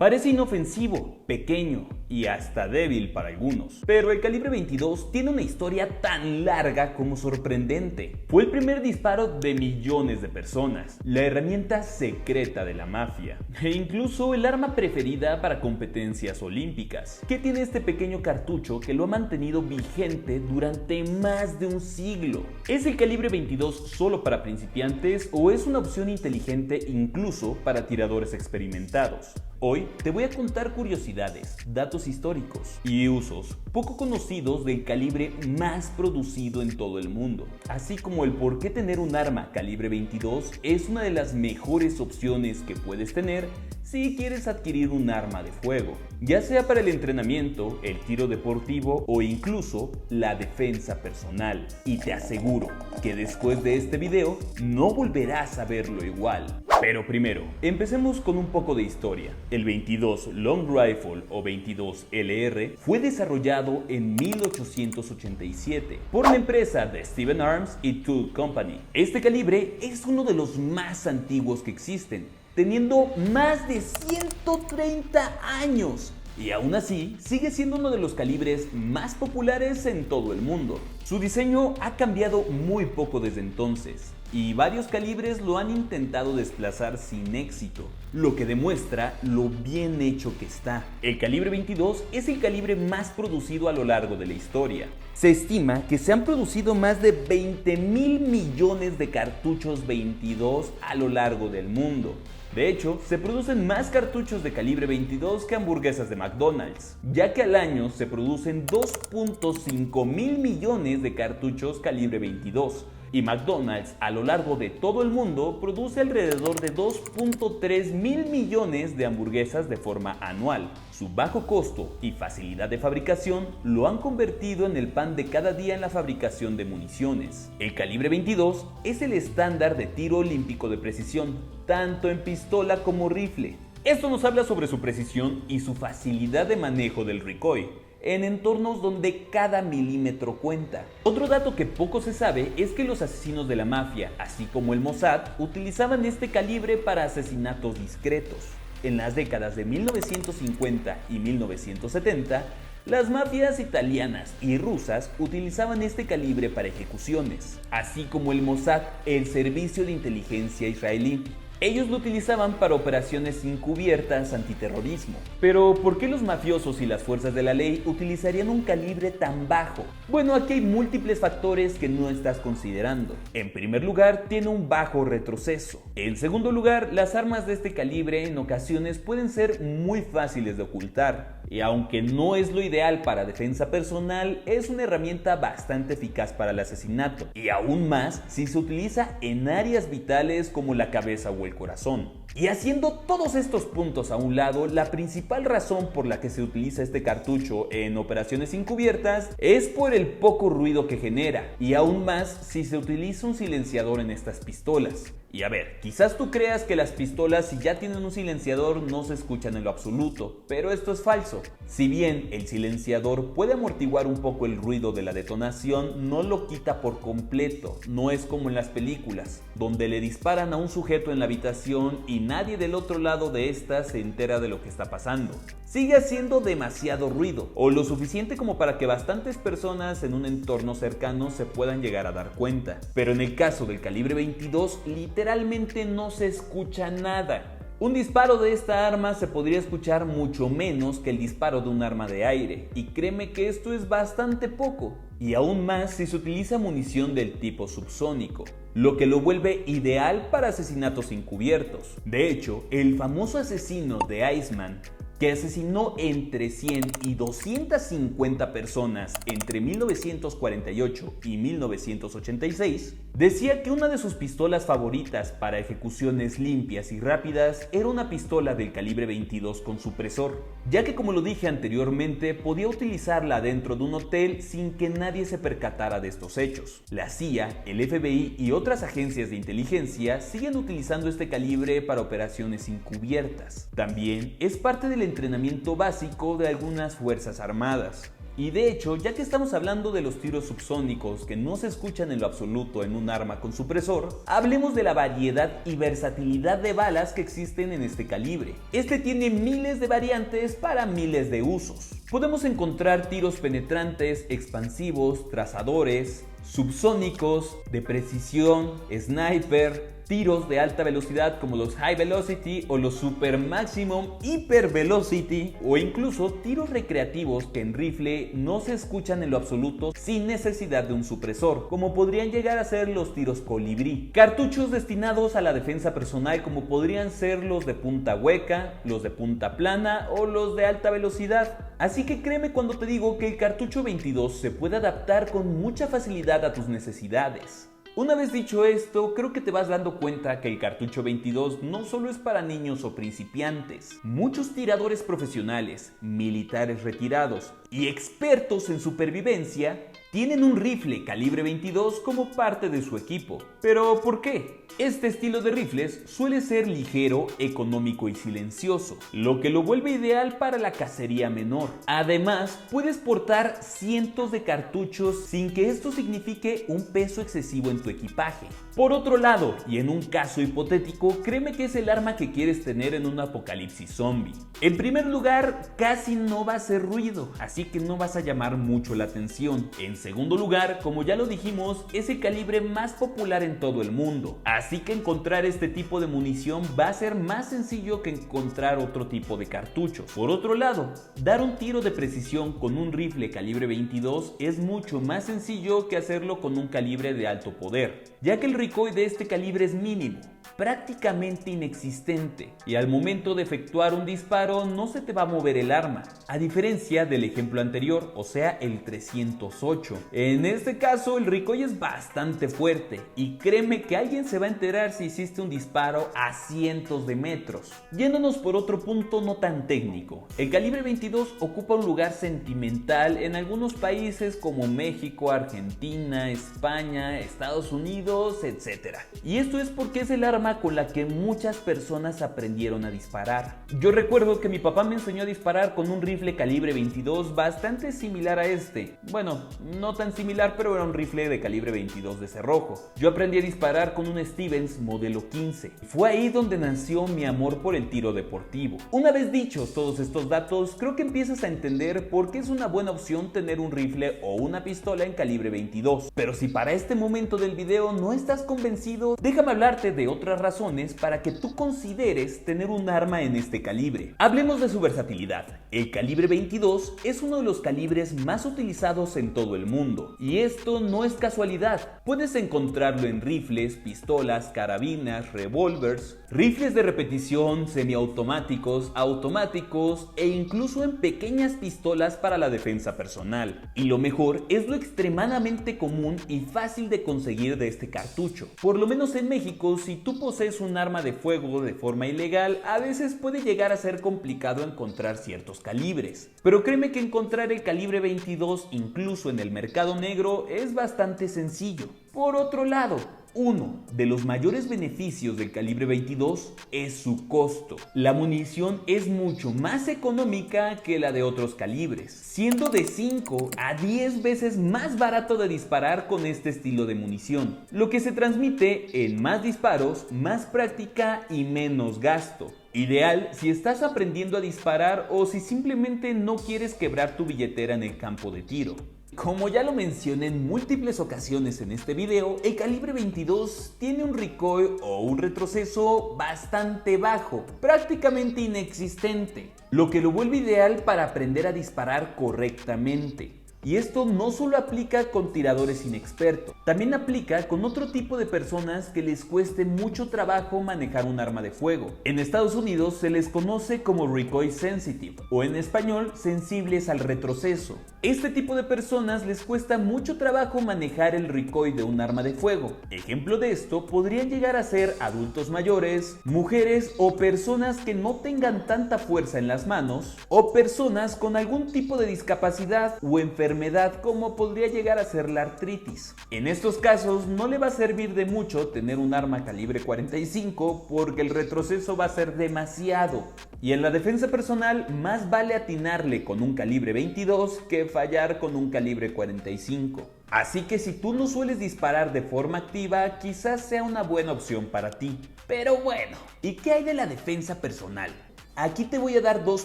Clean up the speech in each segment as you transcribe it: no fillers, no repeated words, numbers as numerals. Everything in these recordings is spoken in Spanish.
Parece inofensivo, pequeño y hasta débil para algunos, pero el calibre 22 tiene una historia tan larga como sorprendente. Fue el primer disparo de millones de personas, la herramienta secreta de la mafia e incluso el arma preferida para competencias olímpicas. ¿Qué tiene este pequeño cartucho que lo ha mantenido vigente durante más de un siglo? ¿Es el calibre 22 solo para principiantes o es una opción inteligente incluso para tiradores experimentados? Hoy te voy a contar curiosidades, datos históricos y usos poco conocidos del calibre más producido en todo el mundo, así como el por qué tener un arma calibre 22 es una de las mejores opciones que puedes tener si quieres adquirir un arma de fuego, ya sea para el entrenamiento, el tiro deportivo o incluso la defensa personal. Y te aseguro que después de este video no volverás a verlo igual. Pero primero, empecemos con un poco de historia. El 22 Long Rifle o 22 LR fue desarrollado en 1887 por la empresa de Stephen Arms y Tool Company. Este calibre es uno de los más antiguos que existen, teniendo más de 130 años. Y aún así, sigue siendo uno de los calibres más populares en todo el mundo. Su diseño ha cambiado muy poco desde entonces, y varios calibres lo han intentado desplazar sin éxito, lo que demuestra lo bien hecho que está. El calibre 22 es el calibre más producido a lo largo de la historia. Se estima que se han producido más de 20.000 millones de cartuchos 22 a lo largo del mundo. De hecho, se producen más cartuchos de calibre 22 que hamburguesas de McDonald's, ya que al año se producen 2.5 mil millones de cartuchos calibre 22. Y McDonald's a lo largo de todo el mundo produce alrededor de 2.3 mil millones de hamburguesas de forma anual. Su bajo costo y facilidad de fabricación lo han convertido en el pan de cada día en la fabricación de municiones. El calibre 22 es el estándar de tiro olímpico de precisión, tanto en pistola como rifle. Esto nos habla sobre su precisión y su facilidad de manejo del recoil en entornos donde cada milímetro cuenta. Otro dato que poco se sabe es que los asesinos de la mafia, así como el Mossad, utilizaban este calibre para asesinatos discretos. En las décadas de 1950 y 1970, las mafias italianas y rusas utilizaban este calibre para ejecuciones, así como el Mossad, el servicio de inteligencia israelí. Ellos lo utilizaban para operaciones encubiertas antiterrorismo. Pero, ¿por qué los mafiosos y las fuerzas de la ley utilizarían un calibre tan bajo? Bueno, aquí hay múltiples factores que no estás considerando. En primer lugar, tiene un bajo retroceso. En segundo lugar, las armas de este calibre en ocasiones pueden ser muy fáciles de ocultar. Y aunque no es lo ideal para defensa personal, es una herramienta bastante eficaz para el asesinato. Y aún más si se utiliza en áreas vitales como la cabeza o el corazón. Y haciendo todos estos puntos a un lado, la principal razón por la que se utiliza este cartucho en operaciones encubiertas es por el poco ruido que genera, y aún más si se utiliza un silenciador en estas pistolas. Y a ver, quizás tú creas que las pistolas, si ya tienen un silenciador, no se escuchan en lo absoluto, pero esto es falso. Si bien el silenciador puede amortiguar un poco el ruido de la detonación, no lo quita por completo. No es como en las películas, donde le disparan a un sujeto en la habitación y nadie del otro lado de esta se entera de lo que está pasando. Sigue haciendo demasiado ruido, o lo suficiente como para que bastantes personas en un entorno cercano se puedan llegar a dar cuenta. Pero en el caso del calibre 22, literalmente no se escucha nada. Un disparo de esta arma se podría escuchar mucho menos que el disparo de un arma de aire, y créeme que esto es bastante poco, y aún más si se utiliza munición del tipo subsónico, lo que lo vuelve ideal para asesinatos encubiertos. De hecho, el famoso asesino de Iceman, que asesinó entre 100 y 250 personas entre 1948 y 1986, decía que una de sus pistolas favoritas para ejecuciones limpias y rápidas era una pistola del calibre 22 con supresor, ya que, como lo dije anteriormente, podía utilizarla dentro de un hotel sin que nadie se percatara de estos hechos. La CIA, el FBI y otras agencias de inteligencia siguen utilizando este calibre para operaciones encubiertas. También es parte del entrenamiento básico de algunas fuerzas armadas. Y de hecho, ya que estamos hablando de los tiros subsónicos que no se escuchan en lo absoluto en un arma con supresor, hablemos de la variedad y versatilidad de balas que existen en este calibre. Este tiene miles de variantes para miles de usos. Podemos encontrar tiros penetrantes, expansivos, trazadores, subsónicos, de precisión, sniper, tiros de alta velocidad como los High Velocity o los Super Maximum Hyper Velocity, o incluso tiros recreativos que en rifle no se escuchan en lo absoluto sin necesidad de un supresor, como podrían llegar a ser los tiros colibrí. Cartuchos destinados a la defensa personal como podrían ser los de punta hueca, los de punta plana o los de alta velocidad. Así que créeme cuando te digo que el cartucho 22 se puede adaptar con mucha facilidad a tus necesidades. Una vez dicho esto, creo que te vas dando cuenta que el cartucho 22 no solo es para niños o principiantes. Muchos tiradores profesionales, militares retirados y expertos en supervivencia tienen un rifle calibre 22 como parte de su equipo. ¿Pero por qué? Este estilo de rifles suele ser ligero, económico y silencioso, lo que lo vuelve ideal para la cacería menor. Además, puedes portar cientos de cartuchos sin que esto signifique un peso excesivo en tu equipaje. Por otro lado, y en un caso hipotético, créeme que es el arma que quieres tener en un apocalipsis zombie. En primer lugar, casi no va a hacer ruido, así que no vas a llamar mucho la atención. En segundo lugar, como ya lo dijimos, es el calibre más popular en todo el mundo, así que encontrar este tipo de munición va a ser más sencillo que encontrar otro tipo de cartucho. Por otro lado, dar un tiro de precisión con un rifle calibre 22 es mucho más sencillo que hacerlo con un calibre de alto poder, ya que el recoil de este calibre es mínimo, prácticamente inexistente, y al momento de efectuar un disparo no se te va a mover el arma, a diferencia del ejemplo anterior, o sea el 308. En este caso el recoil es bastante fuerte y créeme que alguien se va a enterar si hiciste un disparo a cientos de metros. Yéndonos por otro punto no tan técnico, el calibre 22 ocupa un lugar sentimental en algunos países como México, Argentina, España, Estados Unidos, etc. Y esto es porque es el arma con la que muchas personas aprendieron a disparar. Yo recuerdo que mi papá me enseñó a disparar con un rifle calibre 22 bastante similar a este. Bueno, no tan similar, pero era un rifle de calibre 22 de cerrojo. Yo aprendí a disparar con un Stevens modelo 15. Fue ahí donde nació mi amor por el tiro deportivo. Una vez dichos todos estos datos, creo que empiezas a entender por qué es una buena opción tener un rifle o una pistola en calibre 22. Pero si para este momento del video no estás convencido, déjame hablarte de otras razones para que tú consideres tener un arma en este calibre. Hablemos de su versatilidad. El calibre 22 es uno de los calibres más utilizados en todo el mundo, y esto no es casualidad. Puedes encontrarlo en rifles, pistolas, carabinas, revólveres, rifles de repetición, semiautomáticos, automáticos e incluso en pequeñas pistolas para la defensa personal. Y lo mejor es lo extremadamente común y fácil de conseguir de este cartucho. Por lo menos en México, si tú posees un arma de fuego de forma ilegal, a veces puede llegar a ser complicado encontrar ciertos calibres. Pero créeme que encontrar el calibre 22 incluso en el mercado negro es bastante sencillo. Por otro lado, uno de los mayores beneficios del calibre 22 es su costo. La munición es mucho más económica que la de otros calibres, siendo de 5 a 10 veces más barato de disparar con este estilo de munición, lo que se transmite en más disparos, más práctica y menos gasto. Ideal si estás aprendiendo a disparar o si simplemente no quieres quebrar tu billetera en el campo de tiro. Como ya lo mencioné en múltiples ocasiones en este video, el calibre 22 tiene un recoil o un retroceso bastante bajo, prácticamente inexistente, lo que lo vuelve ideal para aprender a disparar correctamente. Y esto no solo aplica con tiradores inexpertos, también aplica con otro tipo de personas que les cueste mucho trabajo manejar un arma de fuego. En Estados Unidos se les conoce como recoil sensitive, o en español sensibles al retroceso. Este tipo de personas les cuesta mucho trabajo manejar el recoil de un arma de fuego. Ejemplo de esto podrían llegar a ser adultos mayores, mujeres o personas que no tengan tanta fuerza en las manos, o personas con algún tipo de discapacidad o enfermedad enfermedad como podría llegar a ser la artritis. En estos casos no le va a servir de mucho tener un arma calibre 45 porque el retroceso va a ser demasiado. Y en la defensa personal más vale atinarle con un calibre 22 que fallar con un calibre 45. Así que si tú no sueles disparar de forma activa, quizás sea una buena opción para ti. Pero bueno, ¿y qué hay de la defensa personal? Aquí te voy a dar dos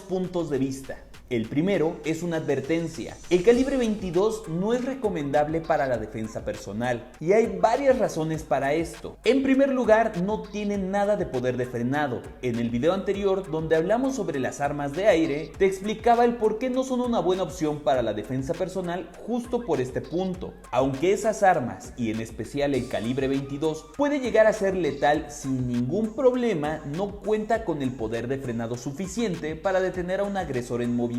puntos de vista. El primero es una advertencia. El calibre 22 no es recomendable para la defensa personal y hay varias razones para esto. En primer lugar, no tiene nada de poder de frenado. En el video anterior, donde hablamos sobre las armas de aire, te explicaba el por qué no son una buena opción para la defensa personal justo por este punto. Aunque esas armas, y en especial el calibre 22, puede llegar a ser letal sin ningún problema, no cuenta con el poder de frenado suficiente para detener a un agresor en movimiento.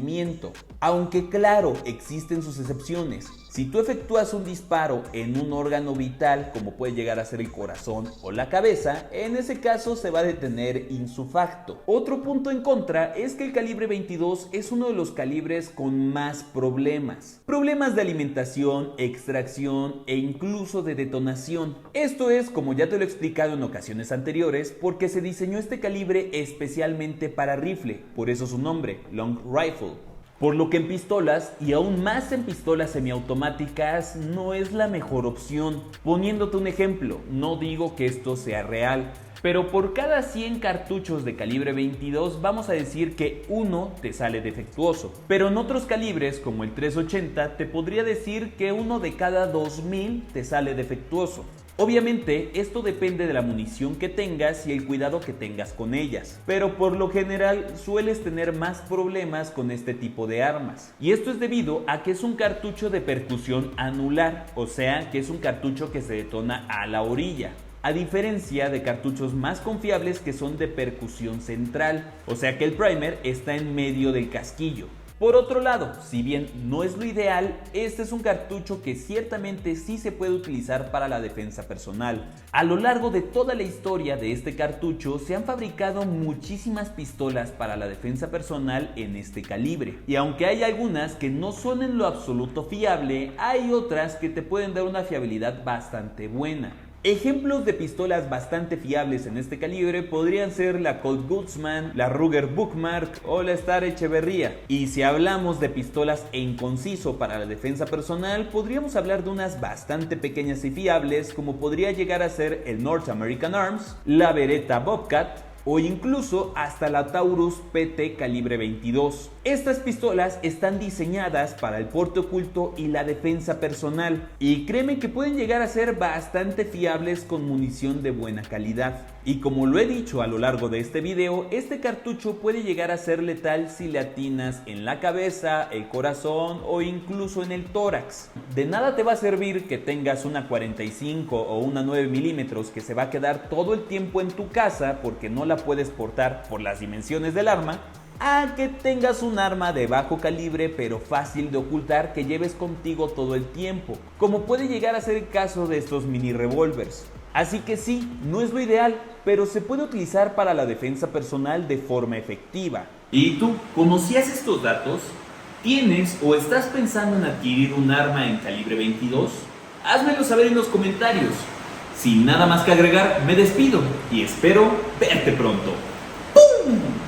Aunque claro, existen sus excepciones. Si tú efectúas un disparo en un órgano vital, como puede llegar a ser el corazón o la cabeza, en ese caso se va a detener ipso facto. Otro punto en contra es que el calibre 22 es uno de los calibres con más problemas. Problemas de alimentación, extracción e incluso de detonación. Esto es, como ya te lo he explicado en ocasiones anteriores, porque se diseñó este calibre especialmente para rifle, por eso su nombre, Long Rifle. Por lo que en pistolas, y aún más en pistolas semiautomáticas, no es la mejor opción. Poniéndote un ejemplo, no digo que esto sea real, pero por cada 100 cartuchos de calibre 22 vamos a decir que uno te sale defectuoso. Pero en otros calibres, como el 380, te podría decir que uno de cada 2000 te sale defectuoso. Obviamente, esto depende de la munición que tengas y el cuidado que tengas con ellas, pero por lo general sueles tener más problemas con este tipo de armas. Y esto es debido a que es un cartucho de percusión anular, o sea que es un cartucho que se detona a la orilla, a diferencia de cartuchos más confiables que son de percusión central, o sea que el primer está en medio del casquillo. Por otro lado, si bien no es lo ideal, este es un cartucho que ciertamente sí se puede utilizar para la defensa personal. A lo largo de toda la historia de este cartucho se han fabricado muchísimas pistolas para la defensa personal en este calibre. Y aunque hay algunas que no son en lo absoluto fiable, hay otras que te pueden dar una fiabilidad bastante buena. Ejemplos de pistolas bastante fiables en este calibre podrían ser la Colt Gutzmann, la Ruger Bookmark o la Star Echeverría. Y si hablamos de pistolas en conciso para la defensa personal, podríamos hablar de unas bastante pequeñas y fiables como podría llegar a ser el North American Arms, la Beretta Bobcat o incluso hasta la Taurus PT calibre 22. Estas pistolas están diseñadas para el porte oculto y la defensa personal, y créeme que pueden llegar a ser bastante fiables con munición de buena calidad. Y como lo he dicho a lo largo de este video, este cartucho puede llegar a ser letal si le atinas en la cabeza, el corazón o incluso en el tórax. De nada te va a servir que tengas una 45 o una 9 milímetros que se va a quedar todo el tiempo en tu casa porque no la puedes portar por las dimensiones del arma, a que tengas un arma de bajo calibre pero fácil de ocultar que lleves contigo todo el tiempo, como puede llegar a ser el caso de estos mini revólveres. Así que sí, no es lo ideal, pero se puede utilizar para la defensa personal de forma efectiva. ¿Y tú, conocías estos datos? ¿Tienes o estás pensando en adquirir un arma en calibre 22? Házmelo saber en los comentarios. Sin nada más que agregar, me despido y espero verte pronto. ¡Pum!